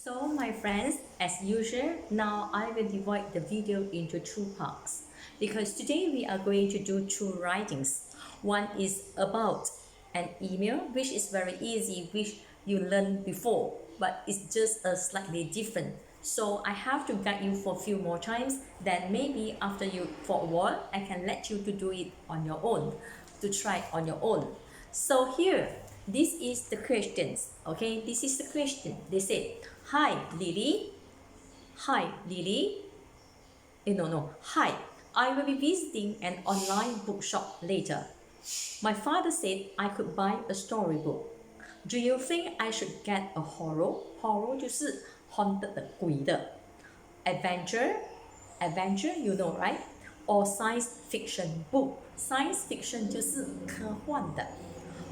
So my friends, as usual, now I will divide the video into two parts because today we are going to do two writings. One is about an email, which is very easy, which you learned before, but it's just a slightly different. So I have to guide you for a few more times, then maybe after you for a while, I can let you to do it on your own, to try on your own. So here, this is the questions, okay? This is the question. They say, hi, Lily. Hi, Lily. No. Hi, I will be visiting an online bookshop later. My father said I could buy a storybook. Do you think I should get a horror 就是 haunted 的鬼的 adventure you know right or science fiction book science fiction 就是科幻的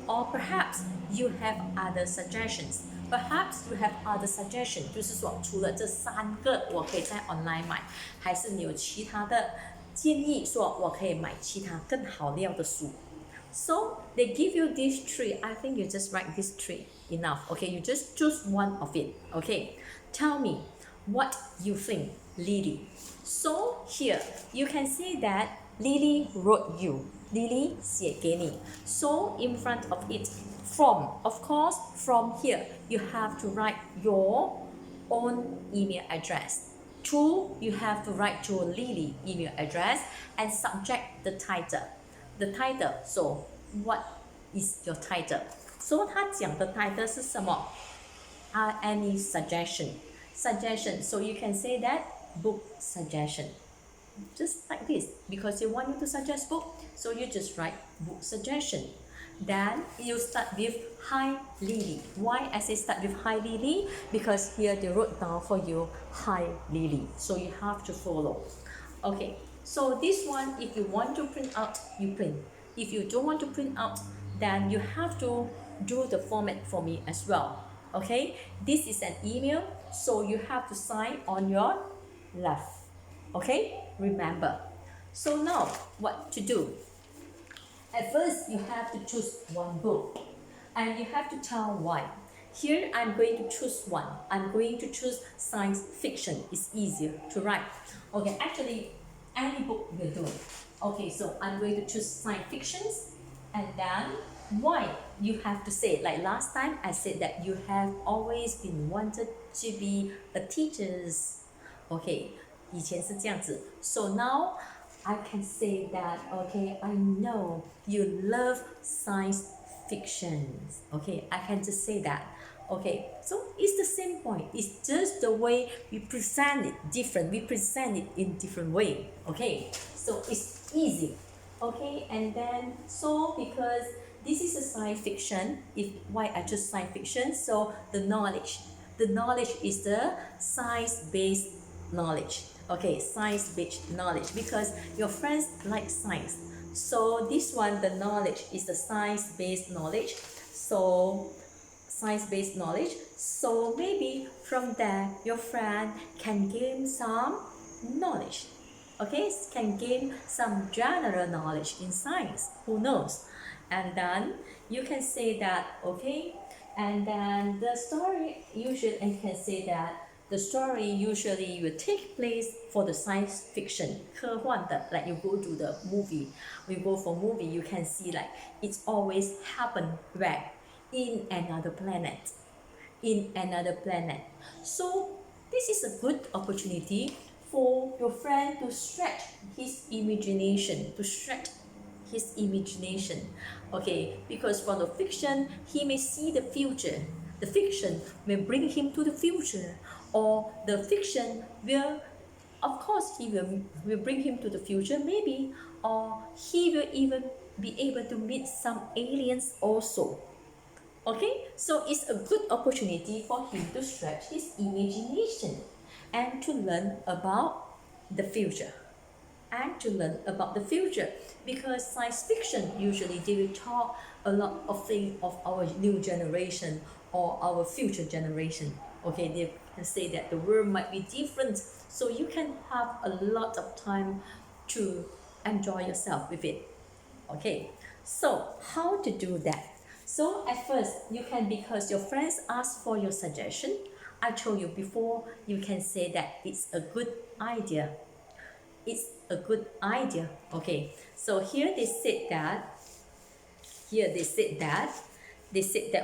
or perhaps you have other suggestions perhaps you have other suggestion 就是说除了这三个我可以在 online 买还是你有其他的建议说我可以买其他更好料的书 So they give you these three. I think you just write these three enough. Okay, you just choose one of it. Okay, tell me what you think, Lily. So here you can see that Lily wrote you. Lily 写给你. So in front of it, from, of course, from here you have to write your own email address. Two, you have to write your Lily email address and subject the title. The title. So what is your title? So 他讲的 title 是什么 any suggestion? Suggestion. So you can say that book suggestion. Just like this. Because you want me to suggest book, so you just write book suggestion. Then you start with hi Lily. Why I say start with hi Lily? Because here they wrote down for you hi Lily. So you have to follow. Okay. So this one, if you want to print out, you print. If you don't want to print out, then you have to do the format for me as well. Okay, this is an email, so you have to sign on your left. Okay, remember. So now, what to do? At first, you have to choose one book, and you have to tell why. Here, I'm going to choose one. I'm going to choose science fiction. It's easier to write. Okay, actually, any book will do. Okay, so I'm going to choose science fictions and then why you have to say like last time I said that you have always been wanted to be a teachers. Okay, 以前是这样子 so now I can say that okay I know you love science fictions. Okay, I can just say that. Okay, so it's the same point. It's just the way we present it different. We present it in different way. Okay, so it's easy. Okay, and then so because this is a science fiction, if why I choose science fiction, so the knowledge is the science-based knowledge. Okay, science-based knowledge because your friends like science. So this one, the knowledge is the science-based knowledge. So science-based knowledge. So maybe from there your friend can gain some knowledge. Okay, can gain some general knowledge in science. Who knows? And then you can say that okay, and then the story usually I can say that the story usually will take place for the science fiction 科幻的 like you go to the movie, we go for movie, you can see like it's always happen where in another planet. So this is a good opportunity for your friend to stretch his imagination, okay, because for the fiction he may see the future. The fiction may bring him to the future, or the fiction will, of course, he will bring him to the future maybe, or he will even be able to meet some aliens also. Okay, so it's a good opportunity for him to stretch his imagination and to learn about the future. Because science fiction usually they will talk a lot of things of our new generation or our future generation. Okay, they can say that the world might be different, so you can have a lot of time to enjoy yourself with it. Okay, so how to do that? So at first you can, because your friends ask for your suggestion, I told you before, you can say that it's a good idea. It's a good idea. Okay, so here they said that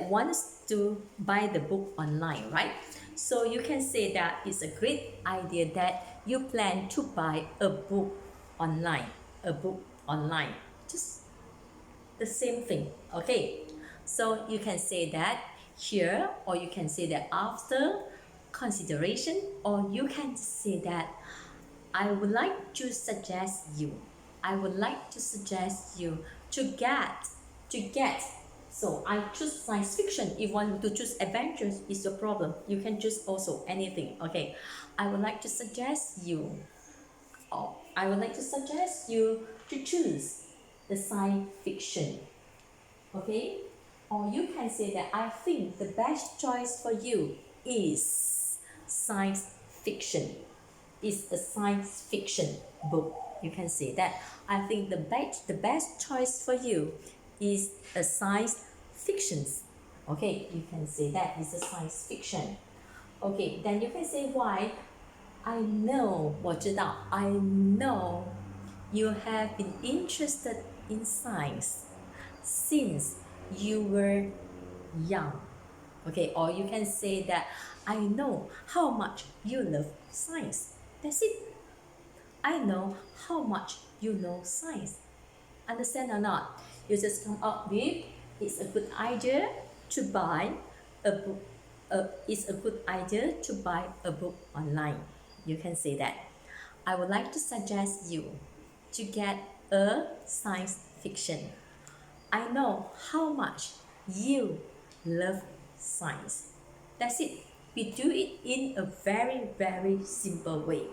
wants to buy the book online, right? So you can say that it's a great idea that you plan to buy a book online. A book online. Just the same thing. Okay. So you can say that here, or you can say that after consideration, or you can say that I would like to suggest you. I would like to suggest you to get. So I choose science fiction. If you want to choose adventures, it's your problem. You can choose also anything. Okay. I would like to suggest you, or I would like to suggest you to choose the science fiction. Okay. Or you can say that I think the best choice for you is science fiction. Is a science fiction book. You can say that. I think the best choice for you is a science fiction. Okay, you can say that is a science fiction. Okay, then you can say why. I know, 我知道, I know you have been interested in science since you were young. Okay, or you can say that I know how much you love science. That's it. I know how much you know science. Understand or not? You just come up with it's a good idea to buy a book. It's a good idea to buy a book online. You can say that. I would like to suggest you to get a science fiction. I know how much you love science. That's it. We do it in a very, very simple way.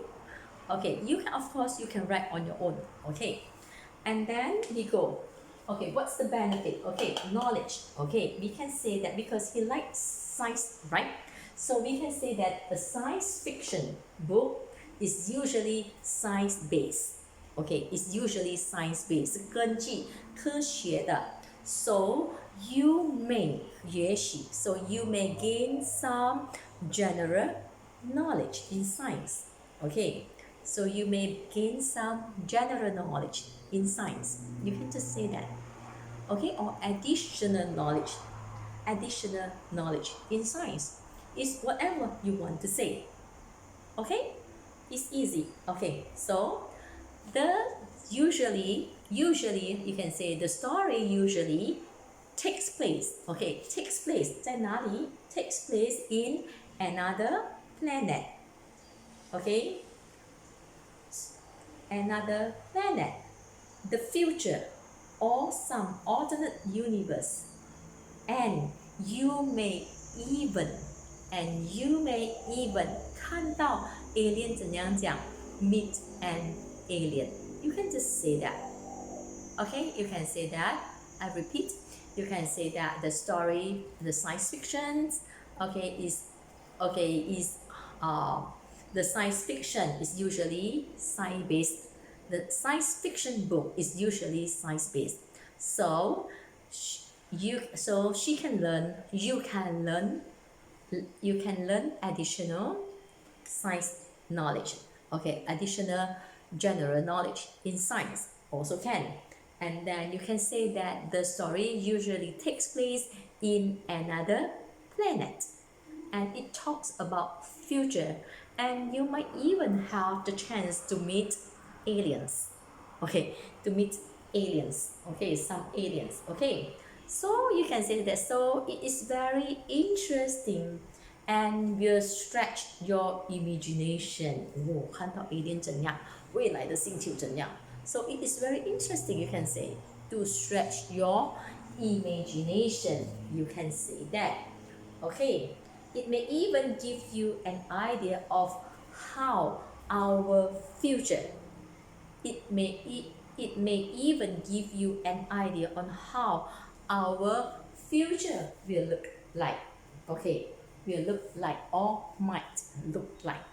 Okay, you can, of course, you can write on your own. Okay, and then we go. Okay, what's the benefit? Okay, knowledge. Okay, we can say that because he likes science, right? So we can say that a science fiction book is usually science-based. Okay, it's usually science-based, 根据科学的. So you may 也许 so you may gain some general knowledge in science. Okay, so you may gain some general knowledge in science. You can just say that. Okay, or additional knowledge in science is whatever you want to say. Okay, it's easy. Okay, so the usually you can say the story usually takes place. Okay, takes place 在哪里 takes place in another planet. Okay, another planet, the future, or some alternate universe. And you may even 看到 alien 怎样讲 meet an alien. You can just say that. Okay, you can say that. I repeat, you can say that the story, the science fiction, the science fiction is usually science-based. The science fiction book is usually science-based. So she can learn. You can learn additional science knowledge. Okay, additional general knowledge in science also can. And then you can say that the story usually takes place in another planet, and it talks about future, and you might even have the chance to meet aliens. Okay, to meet aliens. Okay, some aliens. Okay, so you can say that. So it is very interesting and will stretch your imagination. 看到 alien 怎样，未来的星球怎样。So it is very interesting, you can say, to stretch your imagination. You can say that. Okay, it may even give you an idea of how our future. It may even give you an idea on how our future will look like. Okay, will look like or might look like.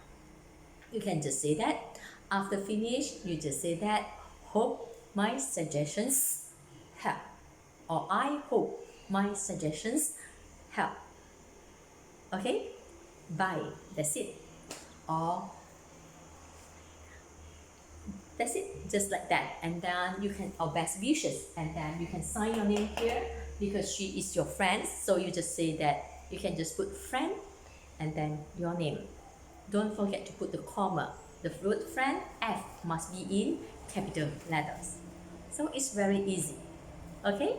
You can just say that. After finish, you just say that. Hope my suggestions help, or I hope my suggestions help. Okay, bye. That's it. Or that's it, just like that. And then you can, our best wishes, and then you can sign your name here because she is your friend. So you just say that, you can just put friend and then your name. Don't forget to put the comma. The word friend, F, must be in capital letters. So it's very easy. Okay?